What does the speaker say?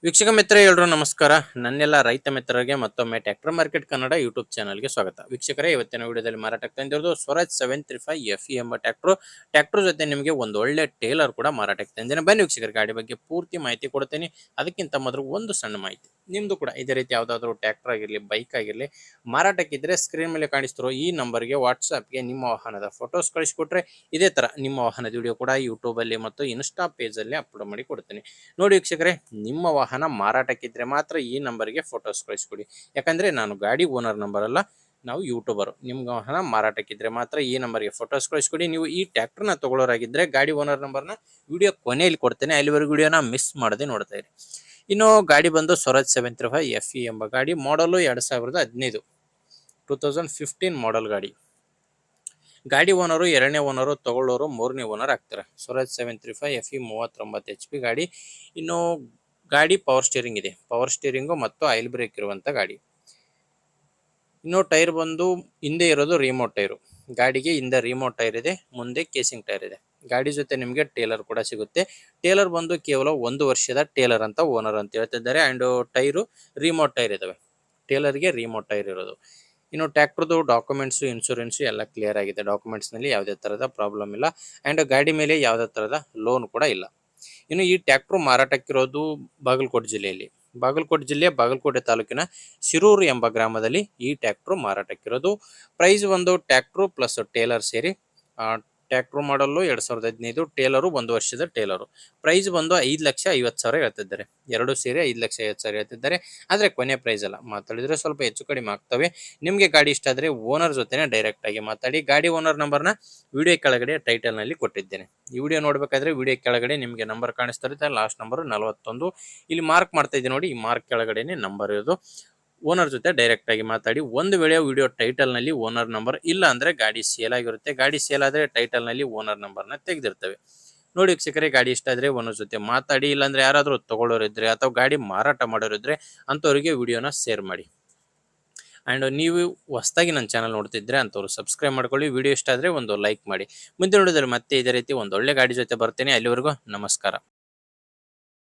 ವೀಕ್ಷಕ ಮಿತ್ರ ಎಲ್ರು ನಮಸ್ಕಾರ. ನನ್ನೆಲ್ಲ ರೈತ ಮಿತ್ರರಿಗೆ ಮತ್ತೊಮ್ಮೆ ಟ್ರ್ಯಾಕ್ಟರ್ ಮಾರ್ಕೆಟ್ ಕನ್ನಡ ಯೂಟ್ಯೂಬ್ ಚಾನಲ್ಗೆ ಸ್ವಾಗತ. ವೀಕ್ಷಕರೇ, ಇವತ್ತಿನ ವಿಡಿಯೋದಲ್ಲಿ ಮಾರಾಟಕ್ಕೆ ತಂದಿರೋದು ಸ್ವರಾಜ್ 735 FE ಎಂಬ ಟ್ರ್ಯಾಕ್ಟರ್ ಜೊತೆ ನಿಮಗೆ ಒಂದು ಒಳ್ಳೆ ಟೇಲರ್ ಕೂಡ ಮಾರಾಟಕ್ಕೆ ತಂದಿದ್ದೇನೆ. ಬನ್ನಿ ವೀಕ್ಷಕರ, ಗಾಡಿ ಬಗ್ಗೆ ಪೂರ್ತಿ ಮಾಹಿತಿ ಕೊಡ್ತೀನಿ. ಅದಕ್ಕಿಂತ ಮೊದಲು ಒಂದು ಸಣ್ಣ ಮಾಹಿತಿ. ನಿಮ್ದು ಕೂಡ ಇದೇ ರೀತಿ ಯಾವುದಾದ್ರೂ ಟ್ರ್ಯಾಕ್ಟರ್ ಆಗಿರಲಿ, ಬೈಕ್ ಆಗಿರಲಿ ಮಾರಾಟಕ್ಕಿದ್ರೆ ಸ್ಕ್ರೀನ್ ಮೇಲೆ ಕಾಣಿಸ್ತಿರೋ ಈ ನಂಬರ್ಗೆ ವಾಟ್ಸಾಪ್ಗೆ ನಿಮ್ಮ ವಾಹನದ ಫೋಟೋಸ್ ಕಳಿಸ್ಕೊಟ್ರೆ ಇದೇ ತರ ನಿಮ್ಮ ವಾಹನದ ವಿಡಿಯೋ ಕೂಡ ಯೂಟ್ಯೂಬ್ ಅಲ್ಲಿ ಮತ್ತು ಇನ್ಸ್ಟಾ ಪೇಜ್ ಅಲ್ಲಿ ಅಪ್ಲೋಡ್ ಮಾಡಿ ಕೊಡ್ತೀನಿ. ನೋಡಿ ವೀಕ್ಷಕರೇ, ನಿಮ್ಮ ವಾಹನ ಮಾರಾಟಕ್ಕಿದ್ರೆ ಮಾತ್ರ ಈ ನಂಬರ್ಗೆ ಫೋಟೋಸ್ ಕಳಿಸ್ಕೊಡಿ. ಯಾಕಂದ್ರೆ ನಾನು ಗಾಡಿ ಓನರ್ ನಂಬರ್ ಅಲ್ಲ, ನಾವು ಯೂಟ್ಯೂಬರ್. ನಿಮ್ಮ ವಾಹನ ಮಾರಾಟಕ್ಕಿದ್ರೆ ಮಾತ್ರ ಈ ನಂಬರ್ಗೆ ಫೋಟೋಸ್ ಕಳಿಸ್ಕೊಡಿ. ನೀವು ಈ ಟ್ರ್ಯಾಕ್ಟರ್ನ ತಗೊಳ್ಳೋರಾಗಿದ್ರೆ ಗಾಡಿ ಓನರ್ ನಂಬರ್ನ ವಿಡಿಯೋ ಕೊನೆಯಲ್ಲಿ ಕೊಡ್ತೇನೆ, ಅಲ್ಲಿವರೆಗೂ ವಿಡಿಯೋನ ಮಿಸ್ ಮಾಡದೆ ನೋಡ್ತಾ ಇರಿ. ಇನ್ನು ಗಾಡಿ ಬಂದು ಸ್ವರಾಜ್ 735 FE ಎಂಬ ಗಾಡಿ, ಮಾಡಲು 2015, 2015 ಮಾಡಲ್ ಗಾಡಿ. ಗಾಡಿ ಓನರು ಎರಡನೇ ಓನರು, ತಗೊಳ್ಳೋರು ಮೂರನೇ ಓನರ್ ಆಗ್ತಾರೆ. ಸ್ವರಾಜ್ 735 FE 39 HP ಗಾಡಿ. ಇನ್ನು ಗಾಡಿ ಪವರ್ ಸ್ಟೀರಿಂಗ್ ಇದೆ, ಪವರ್ ಸ್ಟೀರಿಂಗು ಮತ್ತು ಆಯಿಲ್ ಬ್ರೇಕ್ ಇರುವಂತ ಗಾಡಿ. ಇನ್ನು ಟೈರ್ ಬಂದು ಹಿಂದೆ ಇರೋದು ರಿಮೋಟ್ ಟೈರು. ಗಾಡಿಗೆ ಹಿಂದೆ ರಿಮೋಟ್ ಟೈರ್ ಇದೆ, ಮುಂದೆ ಕೇಸಿಂಗ್ ಟೈರ್ ಇದೆ. ಗಾಡಿ ಜೊತೆ ನಿಮಗೆ ಟೇಲರ್ ಕೂಡ ಸಿಗುತ್ತೆ. ಟೇಲರ್ ಬಂದು ಕೇವಲ 1 ವರ್ಷದ ಟೇಲರ್ ಅಂತ ಓನರ್ ಅಂತ ಹೇಳ್ತಿದ್ದಾರೆ. ಅಂಡ್ ಟೈರು ರಿಮೋಟ್ ಟೈರ್ ಇದಾವೆ, ಟೇಲರ್ಗೆ ರಿಮೋಟ್ ಟೈರ್ ಇರೋದು. ಇನ್ನು ಟ್ರ್ಯಾಕ್ಟರ್ದು ಡಾಕ್ಯುಮೆಂಟ್ಸು, ಇನ್ಶೂರೆನ್ಸು ಎಲ್ಲ ಕ್ಲಿಯರ್ ಆಗಿದೆ. ಡಾಕ್ಯುಮೆಂಟ್ಸ್ನಲ್ಲಿ ಯಾವುದೇ ಥರದ ಪ್ರಾಬ್ಲಮ್ ಇಲ್ಲ. ಆ್ಯಂಡ್ ಗಾಡಿ ಮೇಲೆ ಯಾವುದೇ ಥರದ ಲೋನ್ ಕೂಡ ಇಲ್ಲ. ಇನ್ನು ಈ ಟ್ರ್ಯಾಕ್ಟ್ರು ಮಾರಾಟಕ್ಕಿರೋದು ಬಾಗಲಕೋಟೆ ಜಿಲ್ಲೆಯಲ್ಲಿ. ಬಾಗಲಕೋಟೆ ಜಿಲ್ಲೆಯ ಬಾಗಲಕೋಟೆ ತಾಲೂಕಿನ ಶಿರೂರು ಎಂಬ ಗ್ರಾಮದಲ್ಲಿ ಈ ಟ್ರ್ಯಾಕ್ಟ್ರು ಮಾರಾಟಕ್ಕಿರೋದು. ಪ್ರೈಸ್ ಒಂದು ಟ್ರ್ಯಾಕ್ಟ್ರು ಪ್ಲಸ್ ಟೇಲರ್ ಸೇರಿ, ಟ್ರ್ಯಾಕ್ಟ್ರು ಮಾಡಲು 2015, ಟೇಲರು 1 ವರ್ಷದ ಟೇಲರು. ಪ್ರೈಸ್ ಬಂದು 5,50,000 ಹೇಳ್ತಿದ್ದಾರೆ. ಎರಡು ಸೇರಿ 5,50,000 ಹೇಳ್ತಿದ್ದಾರೆ. ಆದರೆ ಕೊನೆ ಪ್ರೈಸ್ ಅಲ್ಲ, ಮಾತಾಡಿದ್ರೆ ಸ್ವಲ್ಪ ಹೆಚ್ಚು ಕಡಿಮೆ ಆಗ್ತವೆ. ನಿಮಗೆ ಗಾಡಿ ಇಷ್ಟ ಆದರೆ ಓನರ್ ಜೊತೆನೆ ಡೈರೆಕ್ಟ್ ಆಗಿ ಮಾತಾಡಿ. ಗಾಡಿ ಓನರ್ ನಂಬರ್ನ ವಿಡಿಯೋ ಕೆಳಗಡೆ ಟೈಟಲ್ನಲ್ಲಿ ಕೊಟ್ಟಿದ್ದೇನೆ. ಈ ವಿಡಿಯೋ ನೋಡಬೇಕಾದ್ರೆ ವಿಡಿಯೋ ಕೆಳಗಡೆ ನಿಮಗೆ ನಂಬರ್ ಕಾಣಿಸ್ತಾ ಇರುತ್ತೆ, ಲಾಸ್ಟ್ ನಂಬರ್ 41. ಇಲ್ಲಿ ಮಾರ್ಕ್ ಮಾಡ್ತಾ ಇದ್ದೀನಿ ನೋಡಿ, ಈ ಮಾರ್ಕ್ ಕೆಳಗಡೆನೆ ನಂಬರ್ ಇರೋದು. ಓನರ್ ಜೊತೆ ಡೈರೆಕ್ಟ್ ಆಗಿ ಮಾತಾಡಿ. ಒಂದು ವೇಳೆ ವಿಡಿಯೋ ಟೈಟಲ್ ನಲ್ಲಿ ಓನರ್ ನಂಬರ್ ಇಲ್ಲ ಅಂದ್ರೆ ಗಾಡಿ ಸೇಲ್ ಆಗಿರುತ್ತೆ. ಗಾಡಿ ಸೇಲ್ ಆದ್ರೆ ಟೈಟಲ್ ನಲ್ಲಿ ಓನರ್ ನಂಬರ್ನ ತೆಗೆದಿರ್ತವೆ. ನೋಡಿ ವೀಕ್ಷಕರೇ, ಗಾಡಿ ಇಷ್ಟ ಆದ್ರೆ ಓನರ್ ಜೊತೆ ಮಾತಾಡಿ. ಇಲ್ಲಾಂದ್ರೆ ಯಾರಾದರೂ ತಗೊಳ್ಳೋರಿದ್ರೆ ಅಥವಾ ಗಾಡಿ ಮಾರಾಟ ಮಾಡೋರಿದ್ರೆ ಅಂಥವ್ರಿಗೆ ವಿಡಿಯೋನ ಶೇರ್ ಮಾಡಿ. ಆ್ಯಂಡ್ ನೀವು ಹೊಸದಾಗಿ ನನ್ನ ಚಾನಲ್ ನೋಡ್ತಿದ್ರೆ ಅಂಥವ್ರು ಸಬ್ಸ್ಕ್ರೈಬ್ ಮಾಡ್ಕೊಳ್ಳಿ. ವಿಡಿಯೋ ಇಷ್ಟ ಆದರೆ ಒಂದು ಲೈಕ್ ಮಾಡಿ. ಮುಂದೆ ನೋಡಿದ್ರೆ ಮತ್ತೆ ಇದೇ ರೀತಿ ಒಂದೊಳ್ಳೆ ಗಾಡಿ ಜೊತೆ ಬರ್ತೇನೆ. ಅಲ್ಲಿವರೆಗೂ ನಮಸ್ಕಾರ.